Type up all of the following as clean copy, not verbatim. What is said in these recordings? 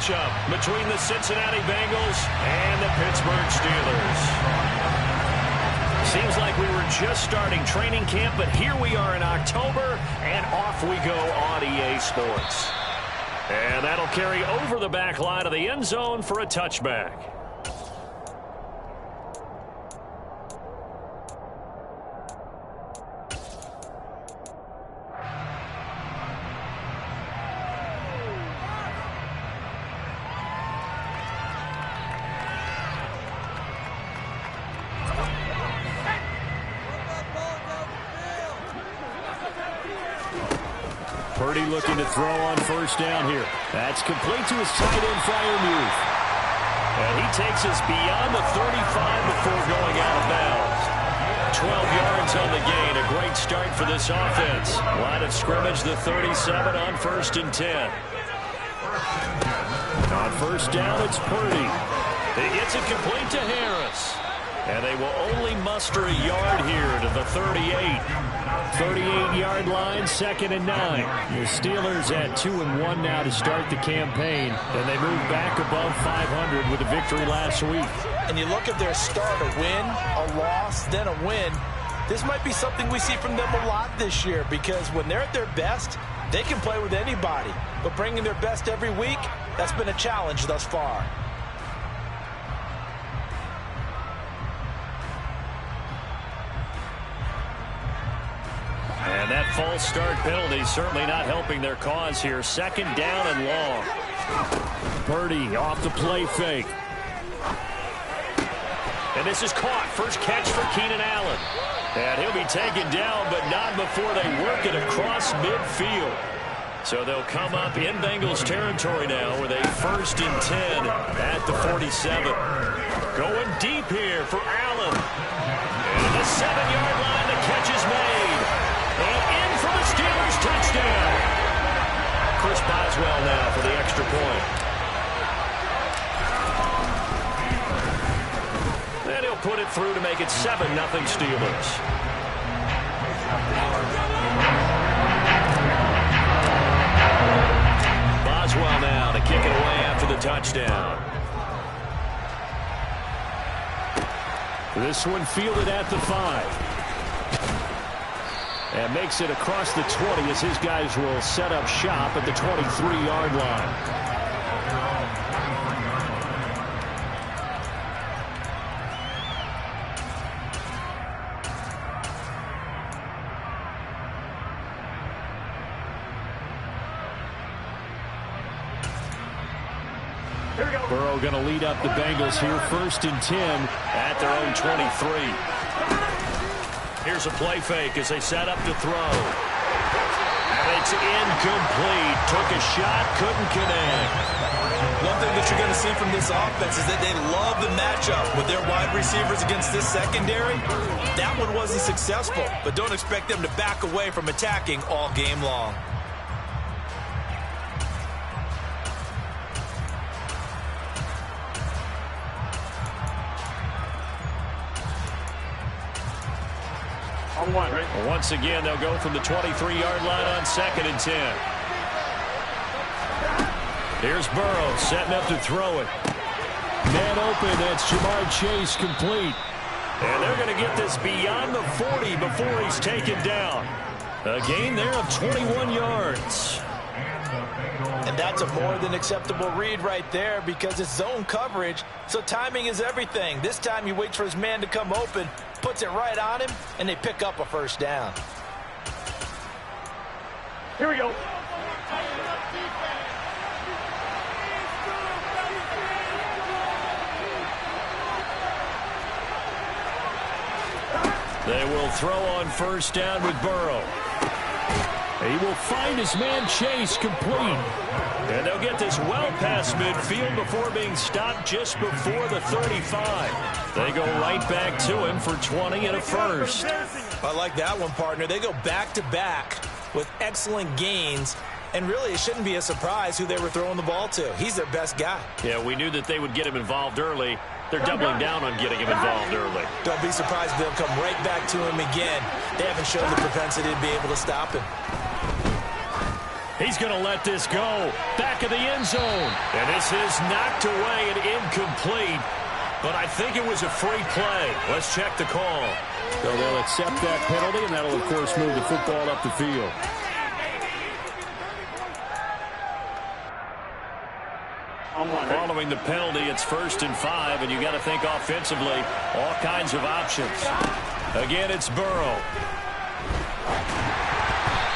matchup between the Cincinnati Bengals and the Pittsburgh Steelers. Seems like we were just starting training camp, but here we are in October, and off we go on EA Sports. And that'll carry over the back line of the end zone for a touchback. Purdy looking to throw on first down here. That's complete to his tight end, Freiermuth. And he takes us beyond the 35 before going out of bounds. 12 yards on the gain. A great start for this offense. Line of scrimmage, the 37 on 1st and 10. On first down, it's Purdy. He gets it complete to Harris. And they will only muster a yard here to the 38. 38-yard line, 2nd and 9. The Steelers at 2-1 now to start the campaign, and they move back above 500 with a victory last week. And you look at their start, a win, a loss, then a win. This might be something we see from them a lot this year, because when they're at their best, they can play with anybody. But bringing their best every week, that's been a challenge thus far. And that false start penalty certainly not helping their cause here. 2nd down and long. Purdy off the play fake. And this is caught. First catch for Keenan Allen. And he'll be taken down, but not before they work it across midfield. So they'll come up in Bengals territory now with a 1st and 10 at the 47. Going deep here for Allen. And the 7-yard line, the catch is made. And in for the Steelers touchdown. Chris Boswell now for the extra point. And he'll put it through to make it 7-0 Steelers. Boswell now to kick it away after the touchdown. This one fielded at the 5. And makes it across the 20 as his guys will set up shop at the 23-yard line. Burrow going to lead up the Bengals here, 1st and 10 at their own 23. Here's a play fake as they set up to throw. And it's incomplete. Took a shot, couldn't connect. One thing that you're going to see from this offense is that they love the matchup with their wide receivers against this secondary. That one wasn't successful, but don't expect them to back away from attacking all game long. Once again, they'll go from the 23-yard line on 2nd and 10. Here's Burrow setting up to throw it. Man open, that's Jamar Chase complete. And they're going to get this beyond the 40 before he's taken down. A gain there of 21 yards. And that's a more than acceptable read right there because it's zone coverage, so timing is everything. This time he waits for his man to come open, puts it right on him, and they pick up a 1st down. Here we go. They will throw on 1st down with Burrow. He will find his man Chase complete. And they'll get this well past midfield before being stopped just before the 35. They go right back to him for 20 and a 1st. I like that one, partner. They go back-to-back with excellent gains. And really, it shouldn't be a surprise who they were throwing the ball to. He's their best guy. Yeah, we knew that they would get him involved early. They're doubling down on getting him involved early. Don't be surprised if they'll come right back to him again. They haven't shown the propensity to be able to stop him. He He's going to let this go. Back of the end zone. And this is knocked away and incomplete. But I think it was a free play. Let's check the call. So they'll accept that penalty, and that'll, of course, move the football up the field. Following the penalty, it's 1st and 5, and you got to think offensively, all kinds of options. Again, it's Burrow.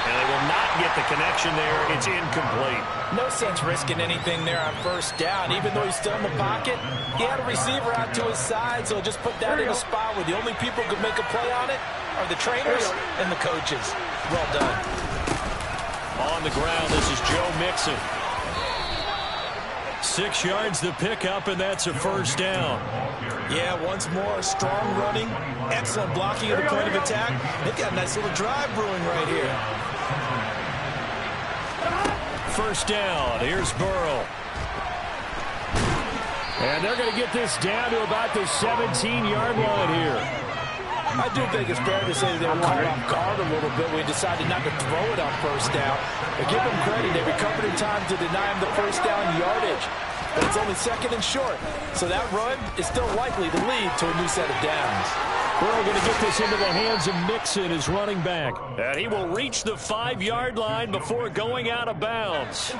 And they will not get the connection there. It's incomplete. No sense risking anything there on 1st down. Even though he's still in the pocket, he had a receiver out to his side, so just put that in a spot where the only people who could make a play on it are the trainers and the coaches. Well done. On the ground, this is Joe Mixon. 6 yards the pickup, and that's a 1st down. Yeah, once more, strong running, excellent blocking at the point of attack. They've got a nice little drive brewing right here. 1st down. Here's Burrow. And they're going to get this down to about the 17-yard line here. I do think it's fair to say they were caught off guard a little bit. We decided not to throw it on 1st down. But give them credit. They recovered in time to deny him the 1st down yardage. But it's only 2nd and short. So that run is still likely to lead to a new set of downs. Burrow going to get this into the hands of Mixon, his running back. And he will reach the 5-yard line before going out of bounds.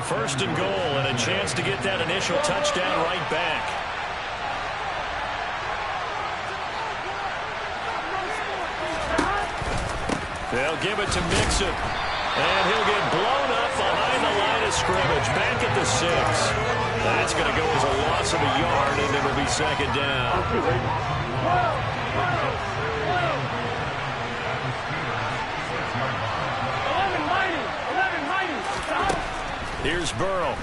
1st and goal, and a chance to get that initial touchdown right back. They'll give it to Mixon. And he'll get blown up behind the line of scrimmage. Back at the 6. That's going to go as a loss of a yard, and it'll be 2nd down. Here's Burrow.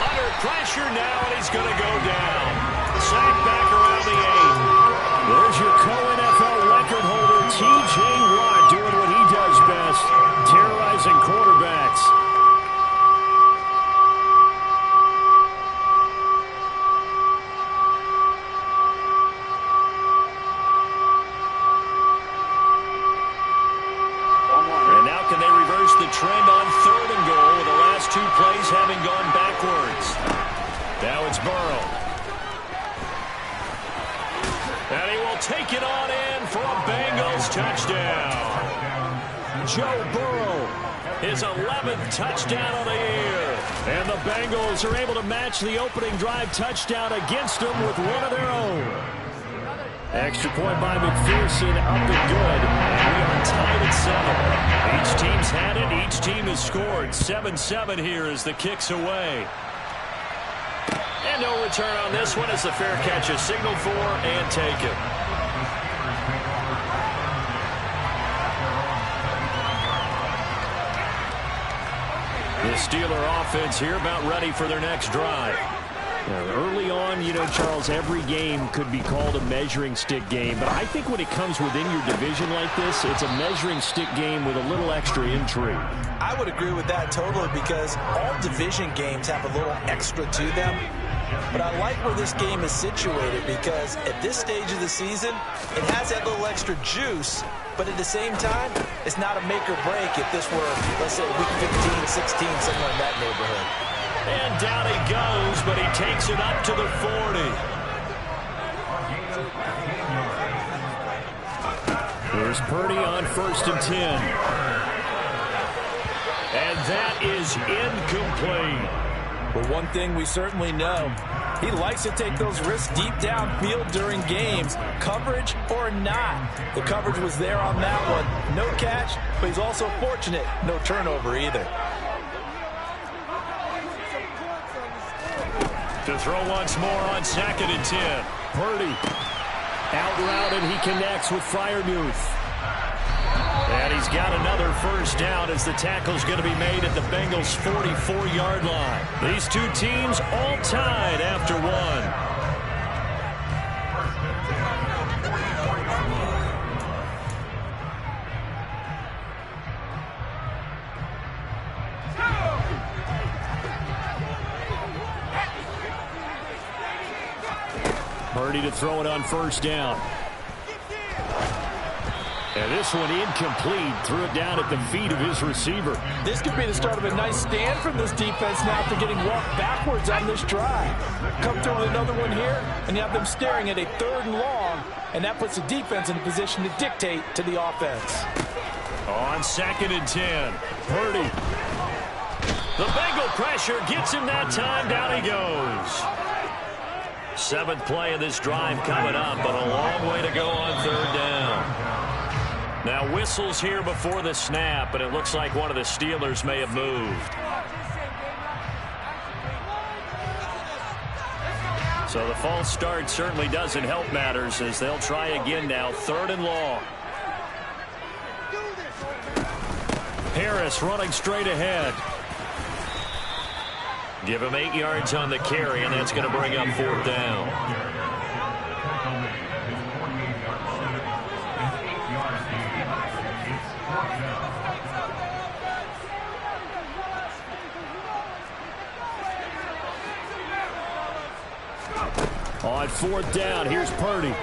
Under pressure now, and he's going to go down. Sacked back around the 8. There's your co-NFL record holder, T.J. Watt, doing what he does best, terrorizing quarterbacks. And now can they reverse the trend on 3rd and goal with the last 2 plays having gone backwards? Now it's Burrow. And he will take it on in for a Bengals touchdown. Joe Burrow, his 11th touchdown of the year. And the Bengals are able to match the opening drive touchdown against them with one of their own. Extra point by McPherson, up and good. And we are tied at 7. Each team's had it. Each team has scored. 7-7 here as the kick's away. And no return on this one as the fair catch is signaled for and taken. The Steeler offense here about ready for their next drive. Early on, you know, Charles, every game could be called a measuring stick game. But I think when it comes within your division like this, it's a measuring stick game with a little extra intrigue. I would agree with that totally because all division games have a little extra to them. But I like where this game is situated because at this stage of the season, it has that little extra juice. But at the same time, it's not a make or break if this were, let's say, week 15, 16, somewhere in that neighborhood. And down he goes, but he takes it up to the 40. Here's Purdy on 1st and 10. And that is incomplete. But one thing we certainly know, he likes to take those risks deep downfield during games, coverage or not. The coverage was there on that one. No catch, but he's also fortunate. No turnover either. To throw once more on 2nd and 10. Purdy out routed. He connects with Freiermuth. And he's got another 1st down as the tackle's going to be made at the Bengals' 44-yard line. These two teams all tied after one. Purdy to throw it on 1st down. And this one incomplete. Threw it down at the feet of his receiver. This could be the start of a nice stand from this defense now after getting walked backwards on this drive. Come through with another one here, and you have them staring at a 3rd and long, and that puts the defense in a position to dictate to the offense. On 2nd and 10, Purdy. The Bengal pressure gets him that time. Down he goes. 7th play of this drive coming up, but a long way to go on 3rd down. Now whistles here before the snap, and it looks like one of the Steelers may have moved. So the false start certainly doesn't help matters as they'll try again now. 3rd and long. Harris running straight ahead. Give him 8 yards on the carry, and that's going to bring up 4th down. On 4th down, here's Purdy.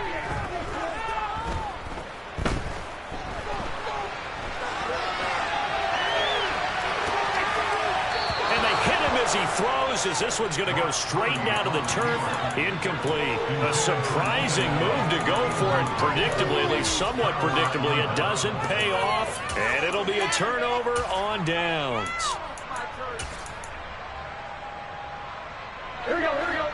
As he throws, as this one's going to go straight down to the turf. Incomplete. A surprising move to go for it predictably, at least somewhat predictably. It doesn't pay off, and it'll be a turnover on downs. Here we go, here we go.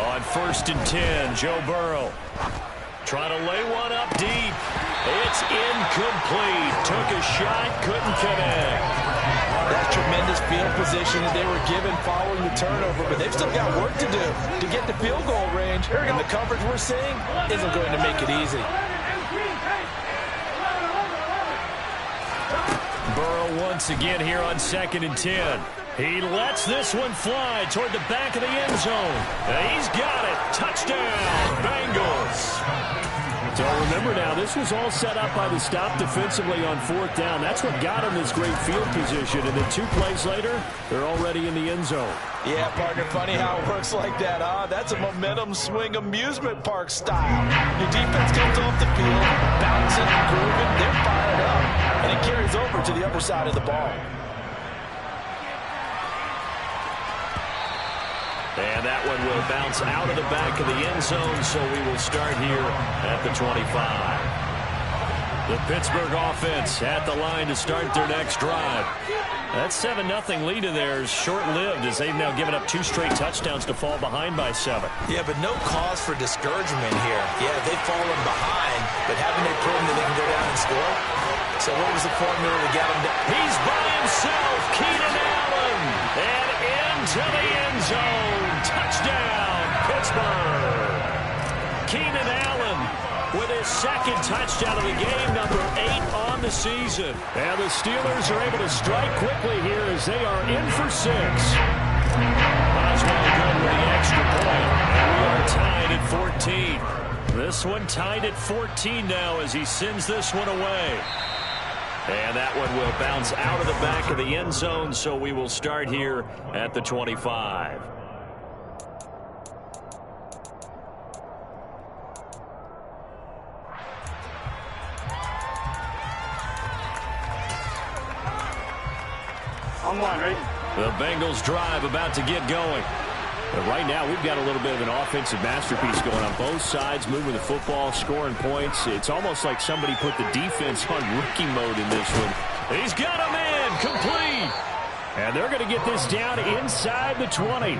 On 1st and 10, Joe Burrow trying to lay one up deep. It's incomplete. Took a shot, couldn't connect. That's tremendous field position that they were given following the turnover, but they've still got work to do to get the field goal range, and the coverage we're seeing isn't going to make it easy. Burrow once again here on 2nd and 10. He lets this one fly toward the back of the end zone. He's got it. Touchdown, Bengals. So remember now, this was all set up by the stop defensively on 4th down. That's what got him this great field position. And then 2 plays later, they're already in the end zone. Yeah, partner, funny how it works like that, huh? That's a momentum swing amusement park style. Your defense comes off the field, bouncing, grooving, they're fired up. And it carries over to the other side of the ball. And that one will bounce out of the back of the end zone, so we will start here at the 25. The Pittsburgh offense at the line to start their next drive. That 7-0 lead of theirs short-lived as they've now given up 2 straight touchdowns to fall behind by 7. Yeah, but no cause for discouragement here. Yeah, they've fallen behind, but haven't they proven that they can go down and score? So what was the formula to get them down? He's by himself, Keenan Allen, and into the end zone. Touchdown, Pittsburgh. Keenan Allen with his 2nd touchdown of the game, number 8 on the season. And the Steelers are able to strike quickly here as they are in for 6. Oswald good with the extra point. And we are tied at 14. This one tied at 14 now as he sends this one away. And that one will bounce out of the back of the end zone, so we will start here at the 25. I'm one, right? The Bengals drive about to get going. But right now, we've got a little bit of an offensive masterpiece going on both sides, moving the football, scoring points. It's almost like somebody put the defense on rookie mode in this one. He's got a man, complete. And they're going to get this down inside the 20.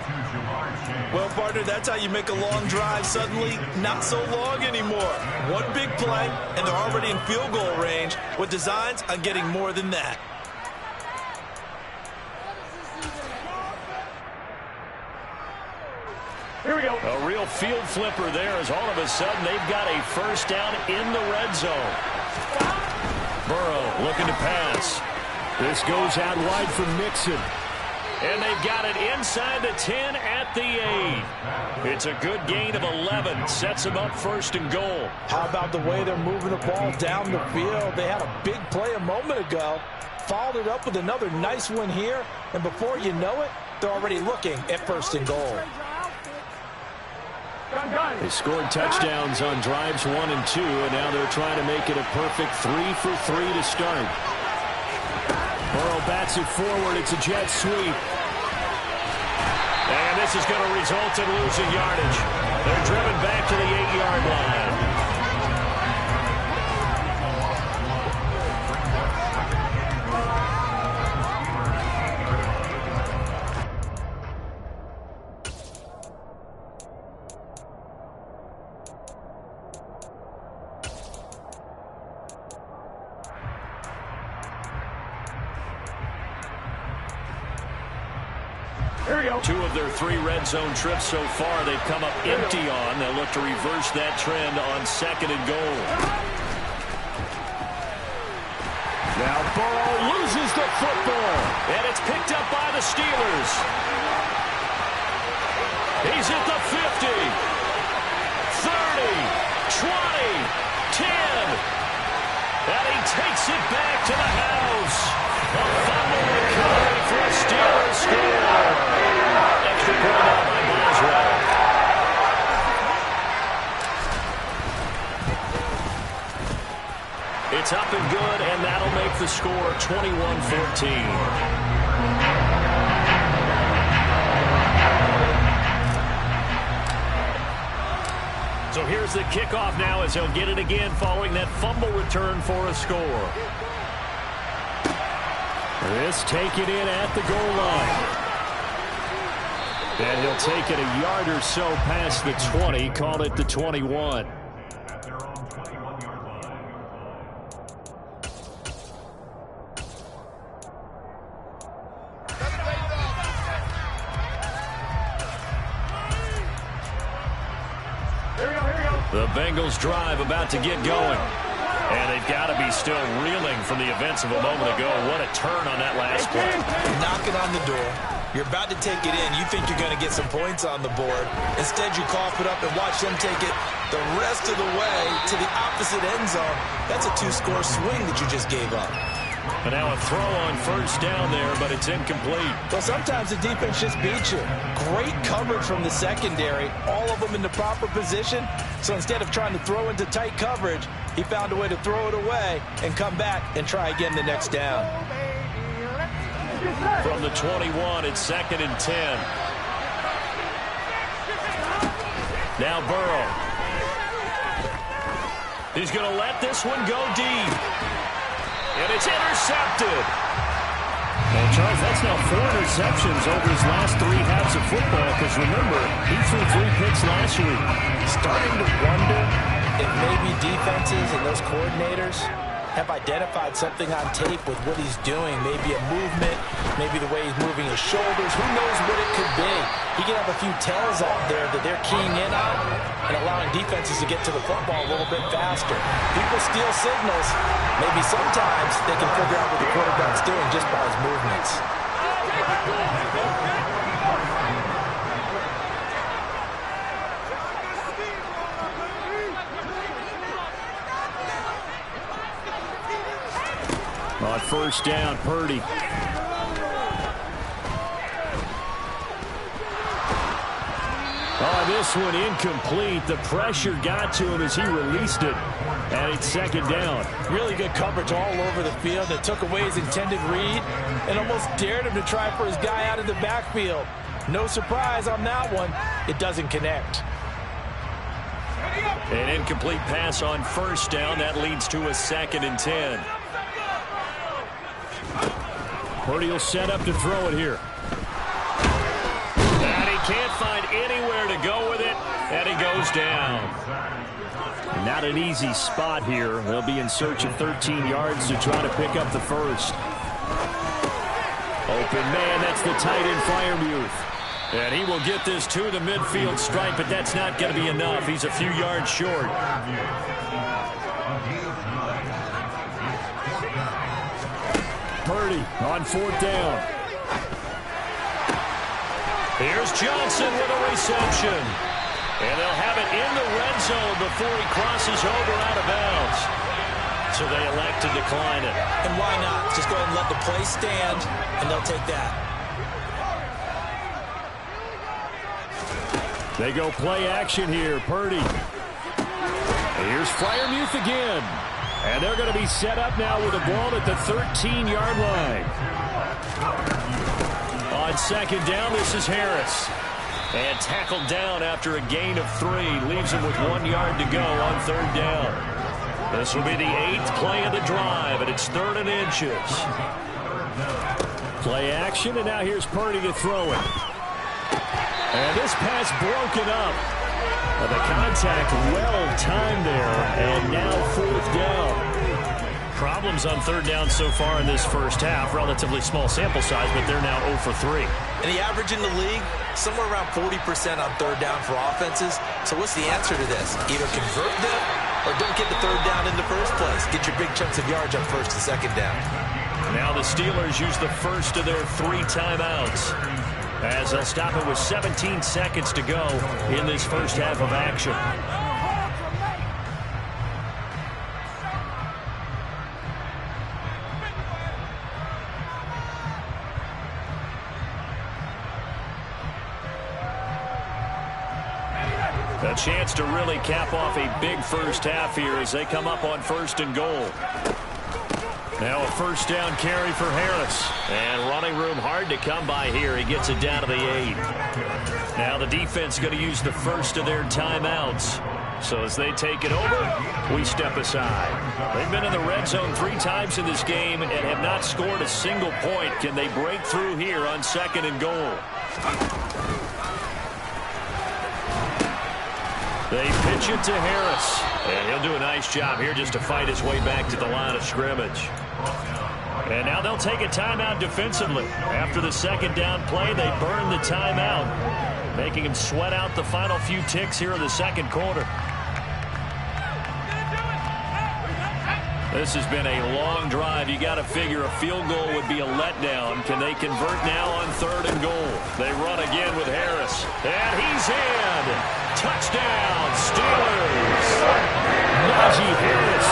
Well, partner, that's how you make a long drive suddenly not so long anymore. One big play, and they're already in field goal range with designs on getting more than that. Here we go. A real field flipper there as all of a sudden they've got a first down in the red zone. Burrow looking to pass. This goes out wide for Mixon. And they've got it inside the 10 at the 8. It's a good gain of 11. Sets them up 1st and goal. How about the way they're moving the ball down the field? They had a big play a moment ago. Followed it up with another nice one here. And before you know it, they're already looking at 1st and goal. They scored touchdowns on drives 1 and 2, and now they're trying to make it a perfect 3 for 3 to start. Burrow bats it forward. It's a jet sweep. And this is going to result in losing yardage. They're driven back to the 8-yard line. Two of their 3 red zone trips so far they've come up empty on. They'll look to reverse that trend on 2nd and goal. Now Burrow loses the football. And it's picked up by the Steelers. He's at the 50. 30. 20. 10. And he takes it back to the house. A fumble recovery for a Steelers score. Extra point out by Boswell. It's up and good, and that'll make the score 21-14. So here's the kickoff now as he'll get it again following that fumble return for a score. This taken in at the goal line. And he'll take it a yard or so past the 20, call it the 21. The Bengals drive about to get going. And they've got to be still reeling from the events of a moment ago. What a turn on that last play. Knocking on the door. You're about to take it in. You think you're going to get some points on the board. Instead, you cough it up and watch them take it the rest of the way to the opposite end zone. That's a 2-score swing that you just gave up. And now a throw on first down there, but it's incomplete. Well, sometimes the defense just beats you. Great coverage from the secondary. All of them in the proper position. So instead of trying to throw into tight coverage, he found a way to throw it away and come back and try again the next down. From the 21, it's 2nd and 10. Now Burrow. He's going to let this one go deep. And it's intercepted. Well, Charles, that's now 4 interceptions over his last 3 halves of football, because remember, he threw 3 picks last week. Starting to wonder if maybe defenses and those coordinators have identified something on tape with what he's doing. Maybe a movement, maybe the way he's moving his shoulders. Who knows what it could be? He can have a few tells out there that they're keying in on and allowing defenses to get to the football a little bit faster. People steal signals. Maybe sometimes they can figure out what the quarterback's doing just by his movements. On first down, Purdy. Oh, this one incomplete. The pressure got to him as he released it. And it's 2nd down. Really good coverage all over the field. That took away his intended read and almost dared him to try for his guy out of the backfield. No surprise on that one. It doesn't connect. An incomplete pass on first down. That leads to a 2nd and 10. Purdy will set up to throw it here. And he can't find anywhere to go with it, and he goes down. Not an easy spot here. They'll be in search of 13 yards to try to pick up the first. Open man, that's the tight end Freiermuth. And he will get this to the midfield stripe, but that's not going to be enough. He's a few yards short. Purdy on 4th down. Here's Johnson with a reception. And they'll have it in the red zone before he crosses over out of bounds. So they elect to decline it. And why not? Just go ahead and let the play stand, and they'll take that. They go play action here. Purdy. Here's Freiermuth again. And they're going to be set up now with a ball at the 13-yard line. On second down, this is Harris. And tackled down after a gain of 3. Leaves him with 1 yard to go on third down. This will be the 8th play of the drive, and it's 3rd and inches. Play action, and now here's Purdy to throw it. And this pass broken up. The contact well timed there, and now 4th down. Problems on third down so far in this first half. Relatively small sample size, but they're now 0 for 3. And the average in the league, somewhere around 40% on third down for offenses. So what's the answer to this? Either convert them or don't get the third down in the first place. Get your big chunks of yards on first and second down. Now the Steelers use the first of their 3 timeouts, as they'll stop it with 17 seconds to go in this first half of action. A chance to really cap off a big first half here as they come up on 1st and goal. Now a first down carry for Harris. And running room hard to come by here. He gets it down to the 8. Now the defense going to use the first of their timeouts. So as they take it over, we step aside. They've been in the red zone 3 times in this game and have not scored a single point. Can they break through here on 2nd and goal? They pitch it to Harris. And he'll do a nice job here just to fight his way back to the line of scrimmage. And now they'll take a timeout defensively. After the second down play, they burn the timeout, making him sweat out the final few ticks here in the second quarter. This has been a long drive. You got to figure a field goal would be a letdown. Can they convert now on 3rd and goal? They run again with Harris. And he's in. Touchdown, Steelers. Najee Harris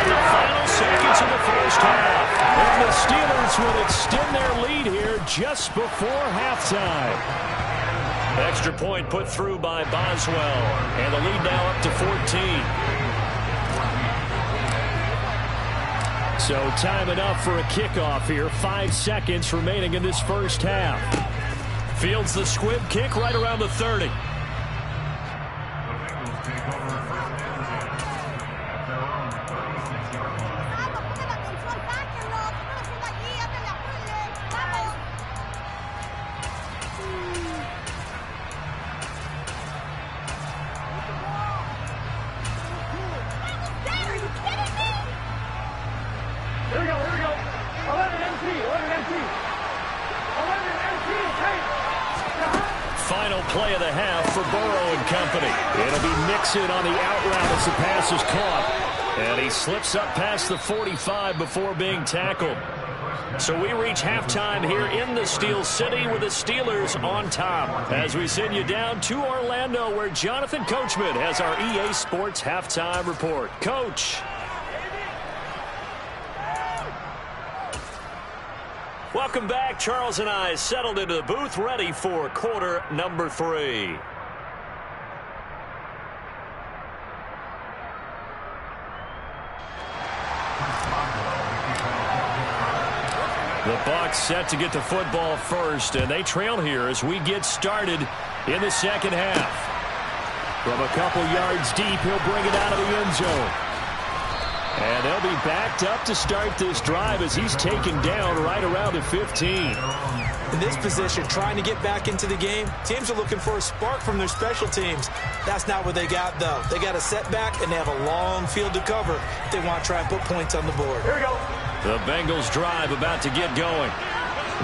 in the final seconds of the first half. And the Steelers will extend their lead here just before halftime. Extra point put through by Boswell. And the lead now up to 14. So time enough for a kickoff here. 5 seconds remaining in this first half. Fields the squib kick right around the 30. Final play of the half for Burrow and company. It'll be Mixon on the out route as the pass is caught. And he slips up past the 45 before being tackled. So we reach halftime here in the Steel City with the Steelers on top. As we send you down to Orlando, where Jonathan Coachman has our EA Sports halftime report. Coach. Welcome back. Charles and I settled into the booth, ready for quarter number 3. The Bucs set to get the football first, and they trail here as we get started in the second half. From a couple yards deep, he'll bring it out of the end zone. And they'll be backed up to start this drive as he's taken down right around the 15. In this position, trying to get back into the game, teams are looking for a spark from their special teams. That's not what they got, though. They got a setback, and they have a long field to cover if they want to try and put points on the board. Here we go. The Bengals drive about to get going.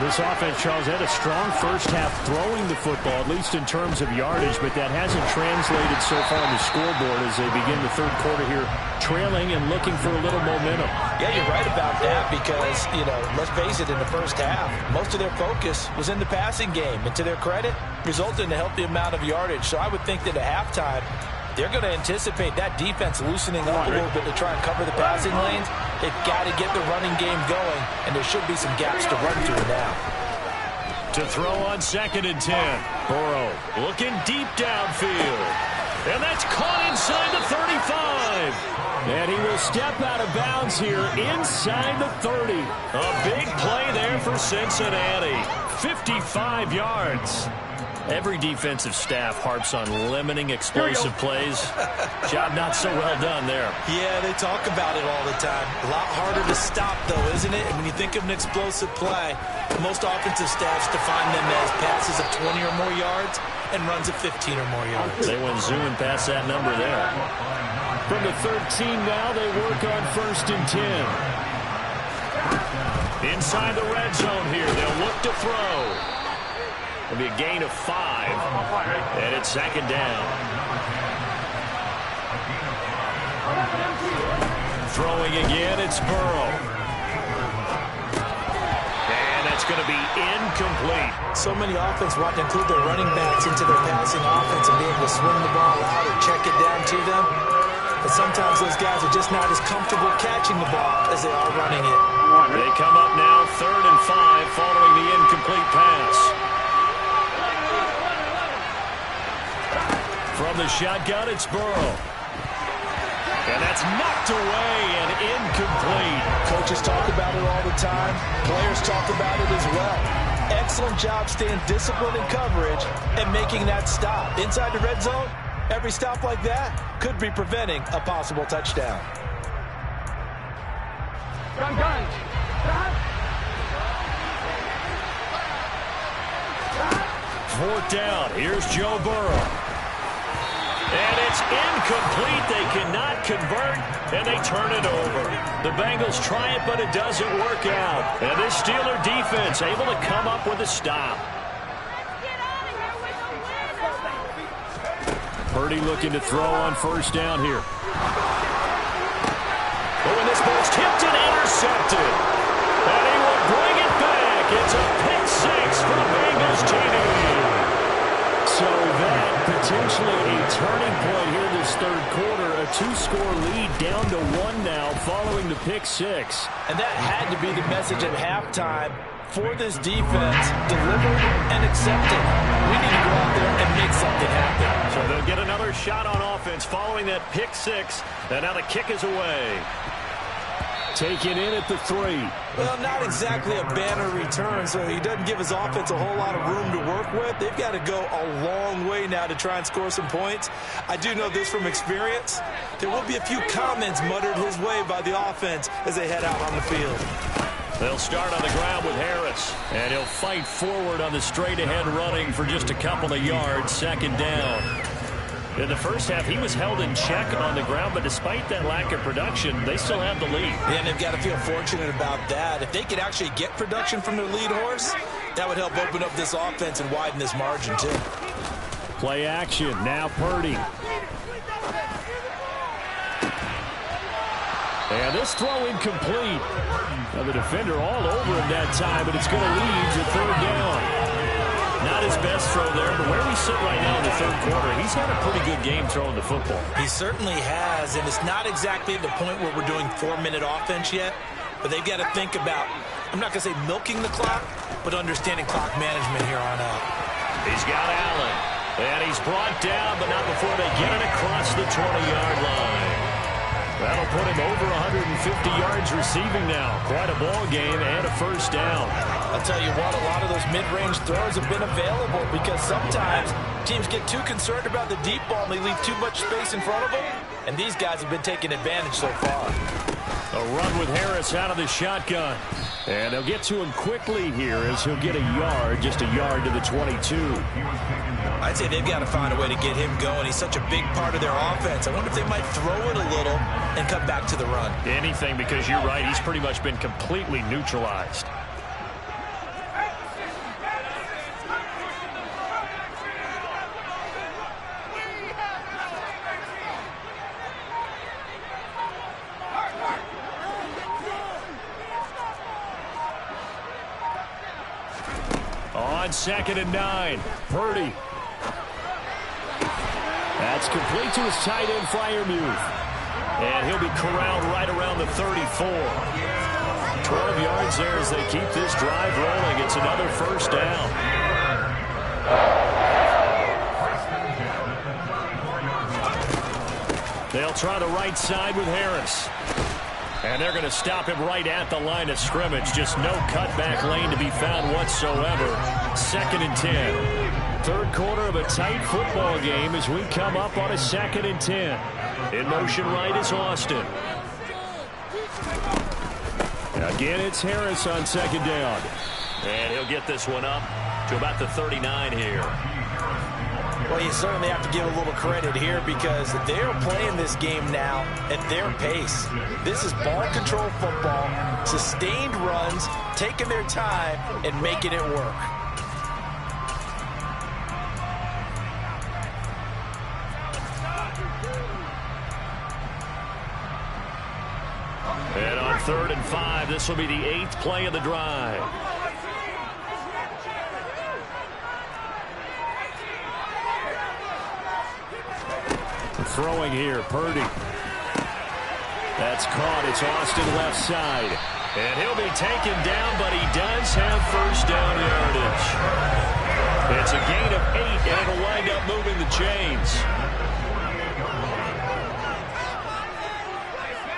This offense, Charles, had a strong first half throwing the football, at least in terms of yardage, but that hasn't translated so far on the scoreboard as they begin the third quarter here, trailing and looking for a little momentum. Yeah, you're right about that because, let's face it, in the first half, most of their focus was in the passing game. And to their credit, resulted in a healthy amount of yardage. So I would think that at halftime, they're going to anticipate that defense loosening up a little bit to try and cover the passing lanes. They've got to get the running game going, and there should be some gaps to run through now. To throw on 2nd and 10. Burrow looking deep downfield. And that's caught inside the 35. And he will step out of bounds here inside the 30. A big play there for Cincinnati. 55 yards. Every defensive staff harps on limiting explosive plays. Job not so well done there. Yeah, they talk about it all the time. A lot harder to stop, though, isn't it? And when you think of an explosive play, most offensive staffs define them as passes of 20 or more yards and runs of 15 or more yards. They went zooming past that number there. From the 13 now, they work on 1st and 10. Inside the red zone here, they'll look to throw. It'll be a gain of 5, and it's 2nd down. Throwing again, it's Burrow. And that's going to be incomplete. So many offenses want to include their running backs into their passing offense and be able to swing the ball out or check it down to them. But sometimes those guys are just not as comfortable catching the ball as they are running it. They come up now 3rd and 5 following the incomplete pass. From the shotgun, it's Burrow. And that's knocked away and incomplete. Coaches talk about it all the time. Players talk about it as well. Excellent job staying disciplined in coverage and making that stop. Inside the red zone, every stop like that could be preventing a possible touchdown. Gun. 4th down. Here's Joe Burrow. And it's incomplete. They cannot convert, and they turn it over. The Bengals try it, but it doesn't work out. And this Steeler defense able to come up with a stop. Purdy looking to throw on 1st down here. Oh, and this ball's tipped and intercepted. And he will bring it back. It's a pick 6 for the Bengals TD. So that potentially a turning point here this 3rd quarter. A 2-score lead down to 1 now following the pick 6. And that had to be the message at halftime for this defense. Deliver and accept it. We need to go out there and make something happen. So they'll get another shot on offense following that pick 6. And now the kick is away. Taken in at the 3. Well, not exactly a banner return, so he doesn't give his offense a whole lot of room to work with. They've got to go a long way now to try and score some points. I do know this from experience. There will be a few comments muttered his way by the offense as they head out on the field. They'll start on the ground with Harris. And he'll fight forward on the straight-ahead running for just a couple of yards. 2nd down. In the first half, he was held in check on the ground, but despite that lack of production, they still have the lead. Yeah, and they've got to feel fortunate about that. If they could actually get production from their lead horse, that would help open up this offense and widen this margin, too. Play action. Now Purdy. And this throw incomplete. Now the defender all over him that time, but it's going to lead to 3rd down. Not his best throw there, but where we sit right now in the 3rd quarter, he's had a pretty good game throwing the football. He certainly has, and it's not exactly the point where we're doing 4-minute offense yet, but they've got to think about, I'm not going to say milking the clock, but understanding clock management here on out. He's got Allen, and he's brought down, but not before they get it across the 20-yard line. That'll put him over 150 yards receiving now. Quite a ball game and a 1st down. I'll tell you what, a lot of those mid-range throws have been available because sometimes teams get too concerned about the deep ball and they leave too much space in front of them, and these guys have been taking advantage so far. A run with Harris out of the shotgun. And they'll get to him quickly here as he'll get a yard, just a yard to the 22. I'd say they've got to find a way to get him going. He's such a big part of their offense. I wonder if they might throw it a little and come back to the run. Anything, because you're right, he's pretty much been completely neutralized. On 2nd and 9, Purdy. That's complete to his tight end, Freiermuth. And he'll be corralled right around the 34. 12 yards there as they keep this drive rolling. It's another first down. They'll try the right side with Harris. And they're going to stop him right at the line of scrimmage. Just no cutback lane to be found whatsoever. 2nd and 10. Third quarter of a tight football game as we come up on a 2nd and 10. In motion right is Austin. Again, it's Harris on 2nd down. And he'll get this one up to about the 39 here. Well, you certainly have to give a little credit here because they're playing this game now at their pace. This is ball control football, sustained runs, taking their time and making it work. And on 3rd and 5, this will be the 8th play of the drive. Throwing here, Purdy. That's caught. It's Austin left side. And he'll be taken down, but he does have first down yardage. It's a gain of 8, and it'll wind up moving the chains.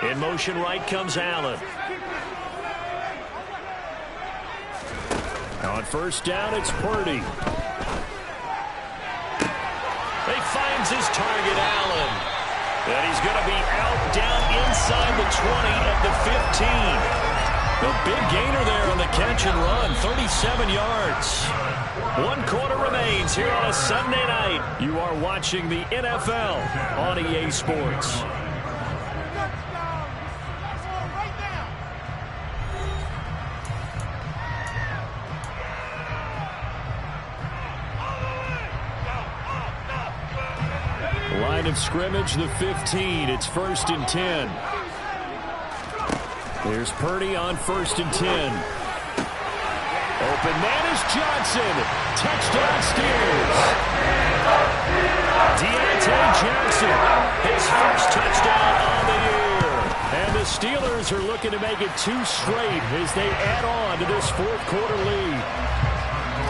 In motion right comes Allen. On first down, it's Purdy. He finds his target, Allen. And he's going to be out down inside the 20 at the 15. The big gainer there on the catch and run, 37 yards. 1 quarter remains here on a Sunday night. You are watching the NFL on EA Sports. Line of scrimmage, the 15. It's 1st and 10. There's Purdy on 1st and 10. Open man is Johnson. Touchdown Steelers. Deontay Johnson, his first touchdown on the year. And the Steelers are looking to make it 2 straight as they add on to this 4th quarter lead.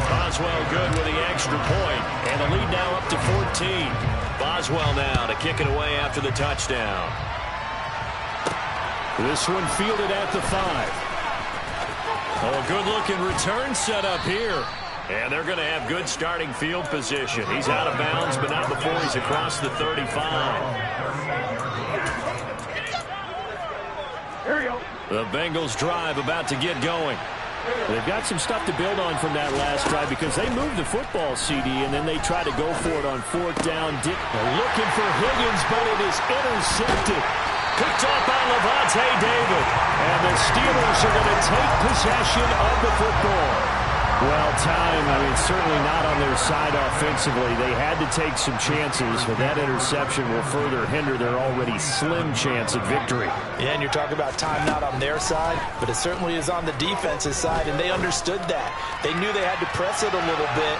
Boswell good with the extra point, and the lead now up to 14. Boswell now to kick it away after the touchdown. This one fielded at the 5. Oh, good-looking return set up here. And they're going to have good starting field position. He's out of bounds, but not before he's across the 35. Here we go. The Bengals drive about to get going. They've got some stuff to build on from that last drive because they moved the football, CD, and then they tried to go for it on 4th down. They're looking for Higgins, but it is intercepted. Picked off by Levante David. And the Steelers are going to take possession of the football. Well, time, certainly not on their side offensively. They had to take some chances, but that interception will further hinder their already slim chance at victory. Yeah, and you're talking about time not on their side, but it certainly is on the defense's side, and they understood that. They knew they had to press it a little bit.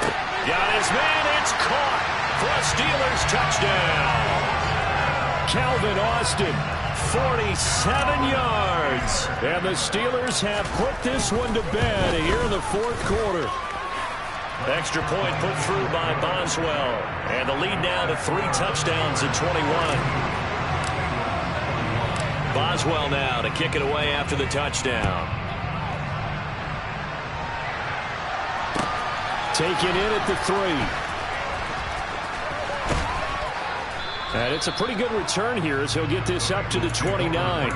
Got his man, it's caught for a Steelers touchdown. Calvin Austin, 47 yards. And the Steelers have put this one to bed here in the 4th quarter. Extra point put through by Boswell. And the lead now to 3 touchdowns at 21. Boswell now to kick it away after the touchdown. Taken in at the 3. And it's a pretty good return here as he'll get this up to the 29.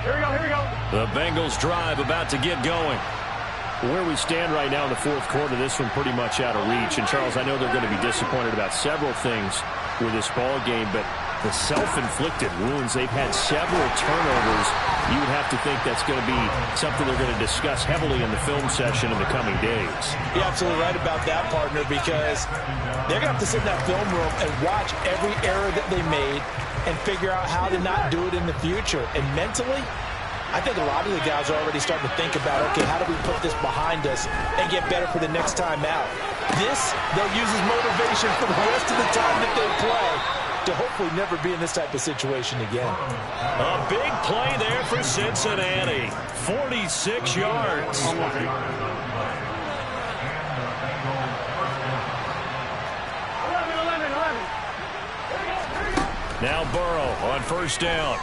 Here we go. The Bengals drive about to get going. Where we stand right now in the 4th quarter, this one pretty much out of reach. And, Charles, I know they're going to be disappointed about several things with this ball game, but the self-inflicted wounds, they've had several turnovers. You would have to think that's going to be something they're going to discuss heavily in the film session in the coming days. You're absolutely right about that, partner, because they're going to have to sit in that film room and watch every error that they made and figure out how to not do it in the future. And mentally, I think a lot of the guys are already starting to think about, okay, how do we put this behind us and get better for the next time out? This, they'll use as motivation for the rest of the time that they play. to hopefully never be in this type of situation again. A big play there for Cincinnati. 46 yards. Now Burrow on first down.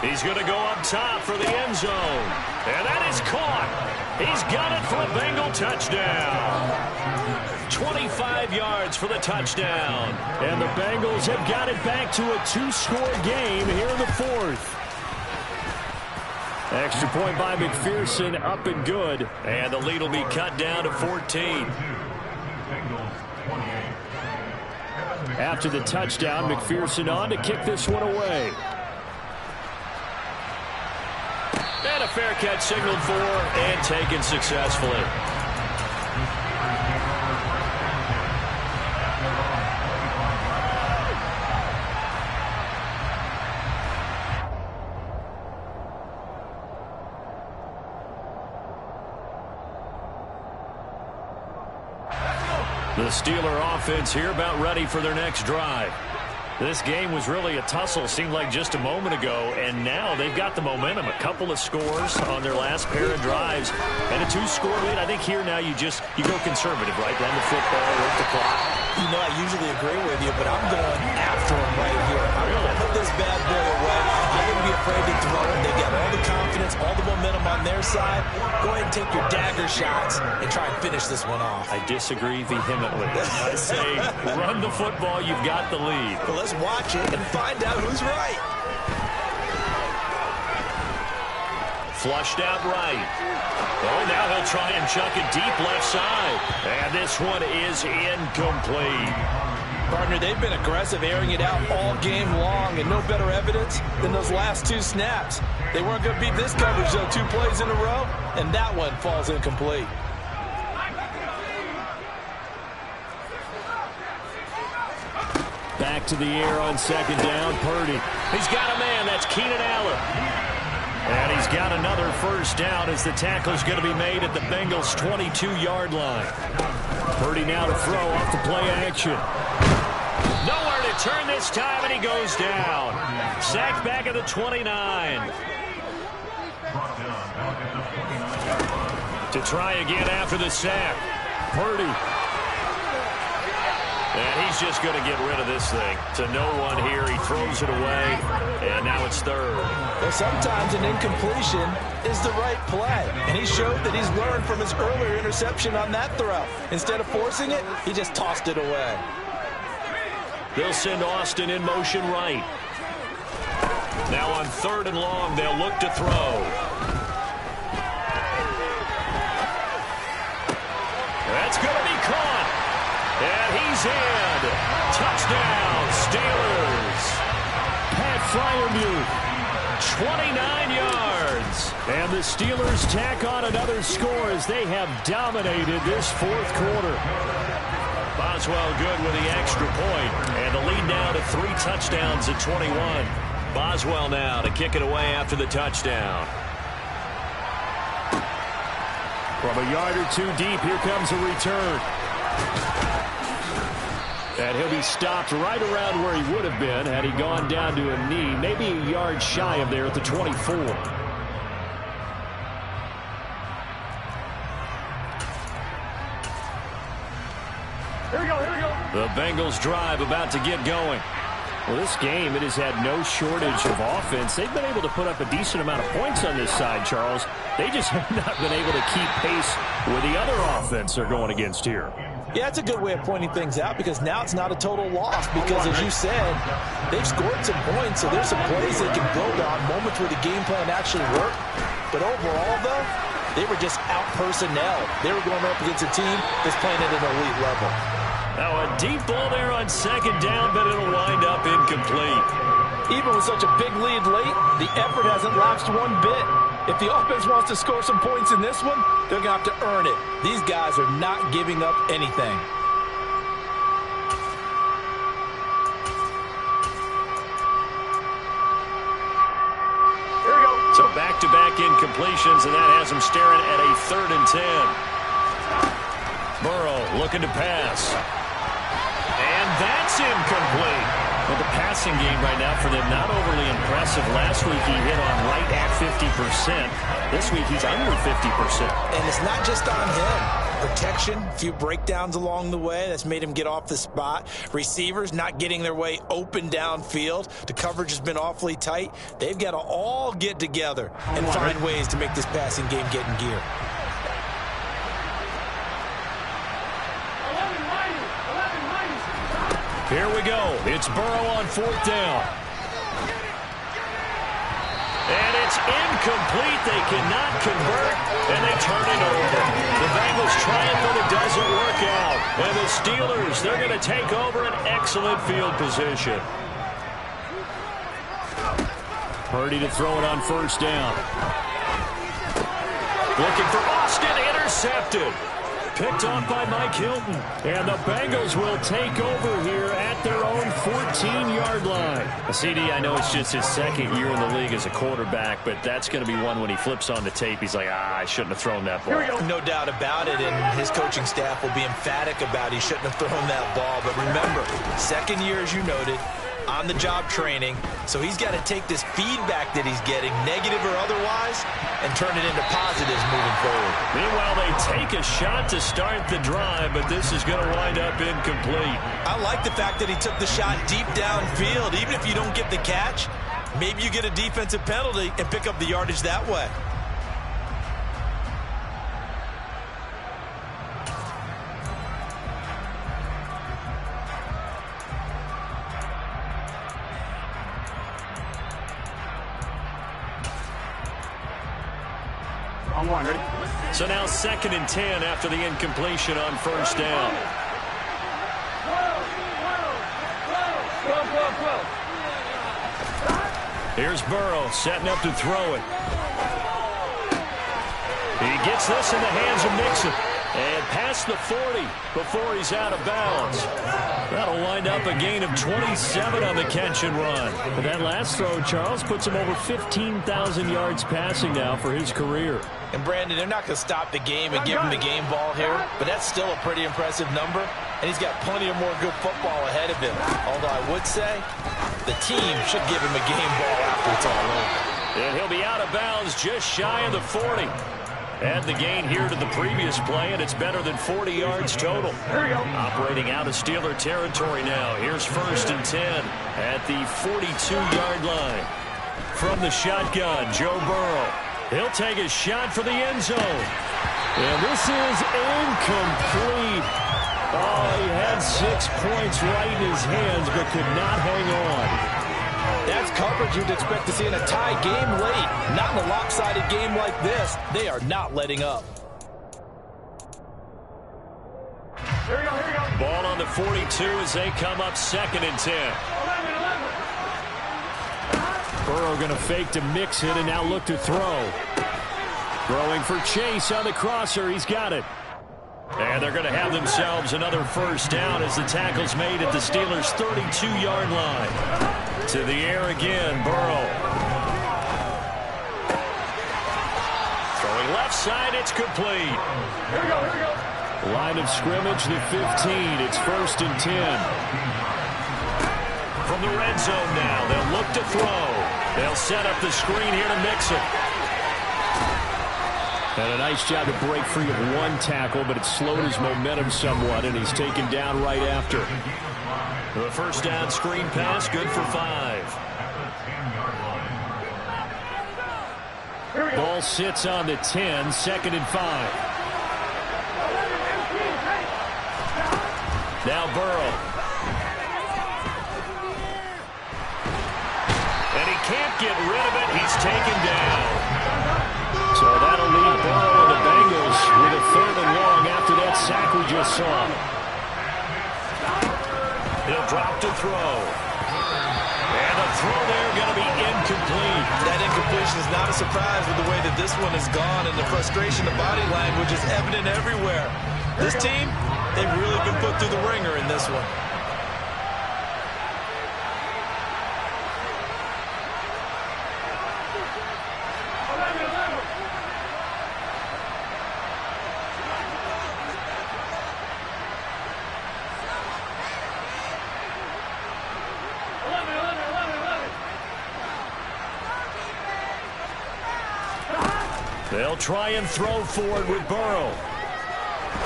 He's going to go up top for the end zone. And that is caught. He's got it for a Bengal touchdown. 25 yards for the touchdown. And the Bengals have got it back to a two-score game here in the fourth. Extra point by McPherson, up and good. And the lead will be cut down to 14. After the touchdown, McPherson on to kick this one away. And a fair catch signaled for and taken successfully. The Steeler offense here about ready for their next drive. This game was really a tussle, seemed like just a moment ago, and now they've got the momentum. A couple of scores on their last pair of drives, and a two-score lead. I think here now you go conservative, right? Run the football, work the clock. You know, I usually agree with you, but I'm going after him right here. I'm going to put this bad boy away. I wouldn't be afraid to throw it. They've got all the confidence, all the momentum on their side. Go ahead and take your dagger shots and try and finish this one off. I disagree vehemently. I say run the football. You've got the lead. Well, let's watch it and find out who's right. Flushed out right. Oh, now he'll try and chuck it deep left side. And this one is incomplete. Partner, they've been aggressive, airing it out all game long, and no better evidence than those last two snaps. They weren't going to beat this coverage, though, 2 plays in a row, and that one falls incomplete. Back to the air on second down, Purdy. He's got a man. That's Keenan Allen. And he's got another first down as the tackle is going to be made at the Bengals' 22-yard line. Purdy now to throw off the play action. Nowhere to turn this time, and he goes down. Sacked back at the 29. To try again after the sack. Purdy. And he's just going to get rid of this thing. To no one here. He throws it away. And now it's third. Well, sometimes an incompletion is the right play. And he showed that he's learned from his earlier interception on that throw. Instead of forcing it, he just tossed it away. They'll send Austin in motion right. Now on 3rd and long, they'll look to throw. That's going to be caught. And he's in. Touchdown, Steelers. Pat Freiermuth. 29 yards. And the Steelers tack on another score as they have dominated this fourth quarter. Boswell good with the extra point. And the lead now to 3 touchdowns at 21. Boswell now to kick it away after the touchdown. From a yard or 2 deep, here comes a return. And he'll be stopped right around where he would have been had he gone down to a knee, maybe a yard shy of there at the 24. Here we go. The Bengals drive about to get going. Well, this game, it has had no shortage of offense. They've been able to put up a decent amount of points on this side, Charles. They just have not been able to keep pace with the other offense they're going against here. Yeah, it's a good way of pointing things out because now it's not a total loss because, as you said, they've scored some points, so there's some plays they can build on, moments where the game plan actually worked. But overall, though, they were just out-personnel. They were going up against a team that's playing at an elite level. Now a deep ball there on 2nd down, but it'll wind up incomplete. Even with such a big lead late, the effort hasn't lapsed one bit. If the offense wants to score some points in this one, they're going to have to earn it. These guys are not giving up anything. Here we go. So back-to-back incompletions, and that has them staring at a 3rd and 10. Burrow looking to pass. And that's incomplete. Well, the passing game right now for them, not overly impressive. Last week he hit on right at 50%. This week he's under 50%. And it's not just on him. Protection, a few breakdowns along the way. That's made him get off the spot. Receivers not getting their way open downfield. The coverage has been awfully tight. They've got to all get together and find ways to make this passing game get in gear. Here we go. It's Burrow on 4th down. And it's incomplete. They cannot convert, and they turn it over. The Bengals trying, but it doesn't work out. And the Steelers, they're going to take over an excellent field position. Purdy to throw it on 1st down. Looking for Austin, intercepted. Picked off by Mike Hilton. And the Bengals will take over here at their own 14-yard line. CD, I know it's just his 2nd year in the league as a quarterback, but that's going to be one when he flips on the tape. He's like, I shouldn't have thrown that ball. No doubt about it, and his coaching staff will be emphatic about he shouldn't have thrown that ball. But remember, 2nd year, as you noted, on-the-job training, so he's got to take this feedback that he's getting, negative or otherwise, and turn it into positives moving forward. Meanwhile, they take a shot to start the drive, but this is going to wind up incomplete. I like the fact that he took the shot deep downfield. Even if you don't get the catch, maybe you get a defensive penalty and pick up the yardage that way. So now 2nd and 10 after the incompletion on 1st down. Here's Burrow setting up to throw it. He gets this in the hands of Mixon. And past the 40 before he's out of bounds. That'll wind up a gain of 27 on the catch and run. But that last throw, Charles, puts him over 15,000 yards passing now for his career. And Brandon, they're not going to stop the game and give him the game ball here, but that's still a pretty impressive number, and he's got plenty of more good football ahead of him. Although I would say the team should give him a game ball after it's all over. And he'll be out of bounds just shy of the 40. Add the gain here to the previous play, and it's better than 40 yards total. Operating out of Steeler territory now. Here's 1st and 10 at the 42-yard line. From the shotgun, Joe Burrow. He'll take a shot for the end zone. And this is incomplete. Oh, he had 6 points right in his hands, but could not hang on. That's coverage you'd expect to see in a tie game late. Not in a lopsided game like this. They are not letting up. Here we go. Ball on the 42 as they come up 2nd and 10. Burrow going to fake to mix it and now look to throw. Throwing for Chase on the crosser. He's got it. And they're going to have themselves another 1st down as the tackle's made at the Steelers' 32-yard line. To the air again, Burrow. Throwing left side, it's complete. Here we go. Line of scrimmage, the 15. It's 1st and 10. From the red zone now, they'll look to throw. They'll set up the screen here to mix it. And a nice job to break free of one tackle, but it slowed his momentum somewhat, and he's taken down right after. The 1st down screen pass, good for 5. Ball sits on the 10, 2nd and 5. Now Burrow. And he can't get rid of it. He's taken down. So that'll leave Burrow and the Bengals with a 3rd and long after that sack we just saw. He'll drop to throw. And the throw there going to be incomplete. That incompletion is not a surprise with the way that this one has gone, and the frustration, the body language is evident everywhere. This team, they've really been put through the ringer in this one. They'll try and throw forward with Burrow.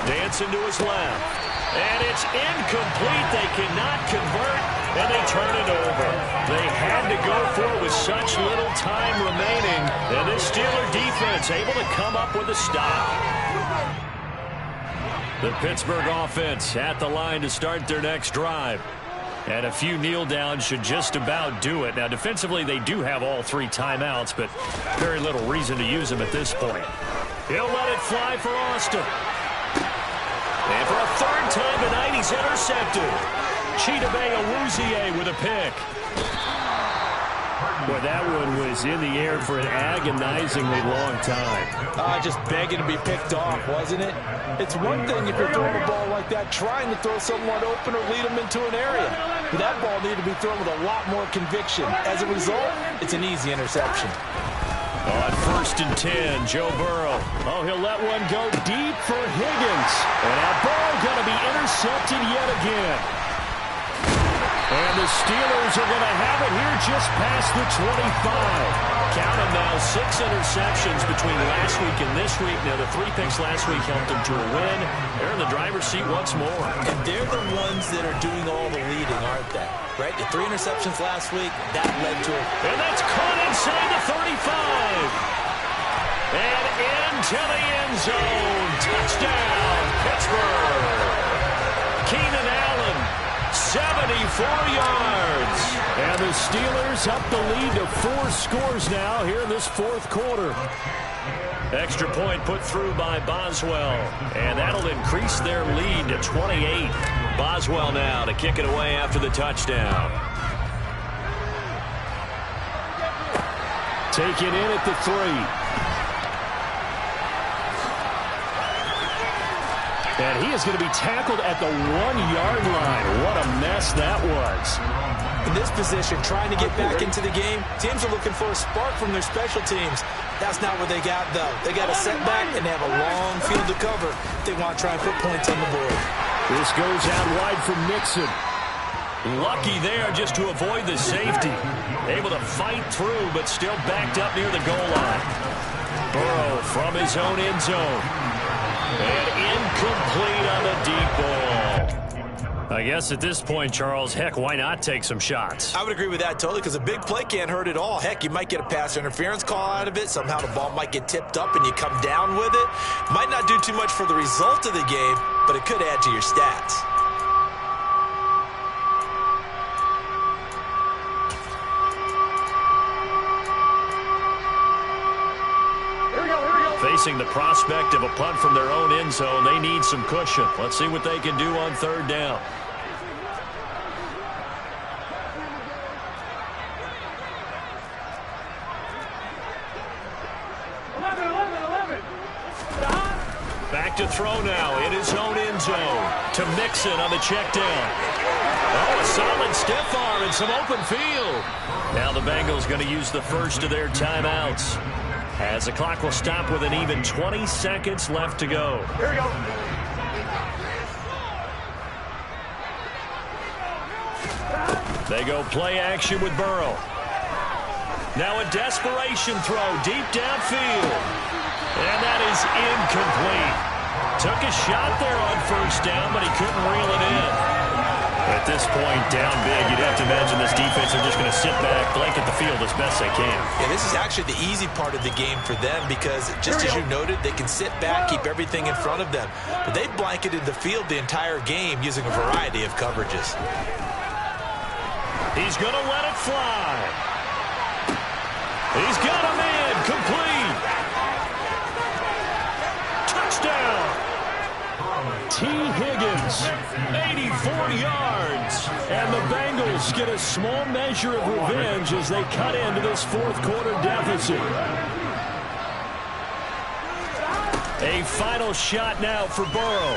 Dancing to his left. And it's incomplete. They cannot convert, and they turn it over. They had to go for it with such little time remaining. And this Steeler defense able to come up with a stop. The Pittsburgh offense at the line to start their next drive. And a few kneel downs should just about do it. Now, defensively, they do have all 3 timeouts, but very little reason to use them at this point. He'll let it fly for Austin. And for a 3rd time tonight, he's intercepted. Chidobe Awuzie with a pick. Boy, that one was in the air for an agonizingly long time. Just begging to be picked off, wasn't it? It's one thing if you're throwing a ball like that, trying to throw someone open or lead them into an area. But that ball needed to be thrown with a lot more conviction. As a result, it's an easy interception. On 1st and 10, Joe Burrow. Oh, he'll let one go deep for Higgins. And now Burrow going to be intercepted yet again. And the Steelers are going to have it here just past the 25. Count them now, 6 interceptions between last week and this week. Now, the 3 picks last week helped them to a win. They're in the driver's seat once more. And they're the ones that are doing all the leading, aren't they? Right? The 3 interceptions last week, that led to it. And that's caught inside the 35. And into the end zone. Touchdown, Pittsburgh. Keenan Allen, 74 yards. And the Steelers up the lead to 4 scores now here in this 4th quarter. Extra point put through by Boswell. And that'll increase their lead to 28. Boswell now to kick it away after the touchdown. Taken in at the 3. And he is going to be tackled at the 1-yard line. What a mess that was. In this position, trying to get back into the game, teams are looking for a spark from their special teams. That's not what they got, though. They got a setback, and they have a long field to cover. They want to try and put points on the board. This goes out wide from Nixon. Lucky there just to avoid the safety. Able to fight through, but still backed up near the goal line. Burrow from his own end zone. And incomplete on the deep ball. I guess at this point, Charles, heck, why not take some shots? I would agree with that totally, because a big play can't hurt at all. Heck, you might get a pass interference call out of it. Somehow the ball might get tipped up and you come down with it. Might not do too much for the result of the game, but it could add to your stats. Facing the prospect of a punt from their own end zone, they need some cushion. Let's see what they can do on 3rd down. Back to throw now in his own end zone to Mixon on the check down. Oh, a solid stiff arm and some open field. Now the Bengals going to use the first of their timeouts, as the clock will stop with an even 20 seconds left to go. Here we go. They go play action with Burrow. Now a desperation throw deep downfield. And that is incomplete. Took a shot there on 1st down, but he couldn't reel it in. At this point, down big, you'd have to imagine this defense are just going to sit back, blanket the field as best they can. Yeah, this is actually the easy part of the game for them, because just as you noted, they can sit back, keep everything in front of them. But they blanketed the field the entire game using a variety of coverages. He's going to let it fly. He's got him in, complete. Touchdown. T. Higgins, 84 yards. And the Bengals get a small measure of revenge as they cut into this 4th quarter deficit. A final shot now for Burrow.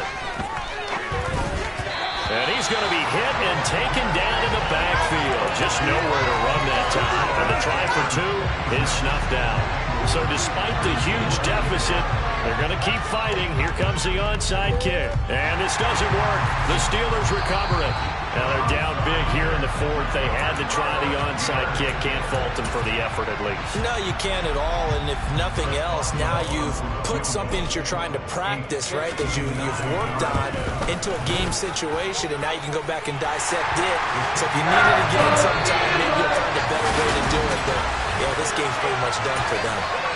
And he's going to be hit and taken down in the backfield. Just nowhere to run that time. And the try for 2 is snuffed out. So despite the huge deficit, they're going to keep fighting. Here comes the onside kick. And this doesn't work. The Steelers recover it. Now they're down big here in the fourth. They had to try the onside kick. Can't fault them for the effort at least. No, you can't at all. And if nothing else, now you've put something that you're trying to practice, right, that you've worked on into a game situation, and now you can go back and dissect it. So if you need it again sometime, maybe you'll find a better way to do it. But, yeah, this game's pretty much done for them.